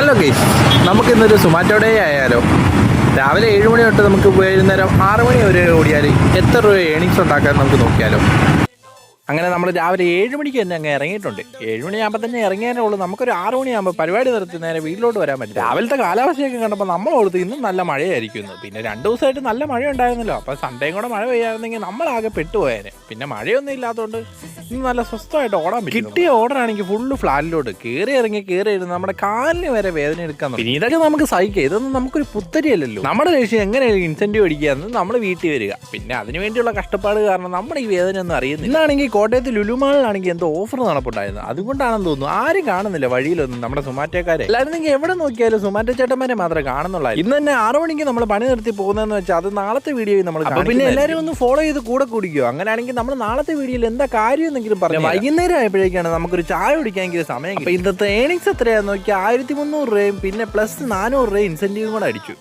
Hello guys, നമുക്കിന്നൊരു സുമാറ്റോ day ആയാലോ. രാവിലെ 7 മണി തൊട്ട് നമുക്ക് വൈകുന്നേരം 6 മണി വരെ ഓടിയാൽ എത്ര രൂപ ഏണിങ്സ് ഉണ്ടാക്കാൻ നമുക്ക് നോക്കിയാലോ. അങ്ങനെ നമ്മൾ രാവിലെ 7 മണിക്ക് തന്നെ അങ്ങ് ഇറങ്ങിയിട്ടുണ്ട്. 7 മണിയാകുമ്പോൾ തന്നെ ഇറങ്ങിയാലേ ഉള്ളൂ നമുക്കൊരു 6 മണിയാകുമ്പോൾ പരിപാടി നിർത്തി നേരെ വീട്ടിലോട്ട് വരാൻ പറ്റും. രാവിലത്തെ കാലാവസ്ഥയൊക്കെ കണ്ടപ്പോൾ നമ്മൾ ഓർത്ത് ഇന്നും നല്ല മഴയായിരിക്കുന്നു. പിന്നെ 2 ദിവസമായിട്ട് നല്ല മഴ ഉണ്ടായിരുന്നല്ലോ. അപ്പോൾ സൺഡേയും കൂടെ മഴ പെയ്യായിരുന്നെങ്കിൽ നമ്മളാകെ പെട്ടുപോയേനെ. പിന്നെ മഴയൊന്നും ഇല്ലാത്തതുകൊണ്ട് ഇന്ന് നല്ല സ്വസ്ഥമായിട്ട് ഓടാൻ പറ്റും. കിട്ടിയ ഓർഡറാണെങ്കിൽ ഫുള്ള് ഫ്ലാറ്റിലോട്ട് കയറി ഇരുന്ന് നമ്മുടെ കാലിന് വരെ വേദന എടുക്കാൻ. പിന്നെ ഇതൊക്കെ നമുക്ക് സഹിക്കാം. ഇതൊന്നും നമുക്കൊരു പുത്തരിയല്ലല്ലോ. നമ്മുടെ ലക്ഷ്യം എങ്ങനെയാണ് ഇൻസെന്റീവ് അടിക്കുക നമ്മൾ വീട്ടിൽ വരിക. പിന്നെ അതിന് വേണ്ടിയുള്ള കഷ്ടപ്പാട് കാരണം നമ്മുടെ ഈ വേദന ഒന്നും അറിയുന്നില്ല. ഇന്നാണെങ്കിൽ കോട്ടയത്ത് ലുലുമാളിലാണെങ്കിൽ എന്തോ ഓഫർ നടപ്പുണ്ടായിരുന്നു. അതുകൊണ്ടാണെന്ന് തോന്നുന്നു ആരും കാണുന്നില്ല വഴിയിലൊന്നും നമ്മുടെ സുമാറ്റോക്കാരെ. അല്ലായിരുന്നെങ്കിൽ എവിടെ നോക്കിയാലും സുമാറ്റോ ചേട്ടന്മാരെ മാത്രമേ കാണുന്നുള്ളൂ. ഇന്ന് തന്നെ 6 മണിക്ക് നമ്മൾ പണി നിർത്തി പോകുന്നതെന്ന് വെച്ചാൽ അത് നാളത്തെ വീഡിയോയിൽ നമ്മൾ പിന്നെ എല്ലാവരും ഒന്ന് ഫോളോ ചെയ്ത് കൂടെ കുടിക്കുമോ. അങ്ങനെയാണെങ്കിൽ നമ്മൾ നാളത്തെ വീഡിയോയിൽ എന്താ കാര്യം എന്നെങ്കിലും പറഞ്ഞു. വൈകുന്നേരം ആയപ്പോഴേക്കാണ് നമുക്കൊരു ചായ കുടിക്കാനെങ്കിലും സമയം. അപ്പൊ ഇന്നത്തെ ഏണിങ്സ് എത്രയാന്ന് നോക്കിയാൽ 1300 രൂപയും പിന്നെ പ്ലസ് 400 രൂപ ഇൻസെന്റീവും കൂടെ അടിച്ചു.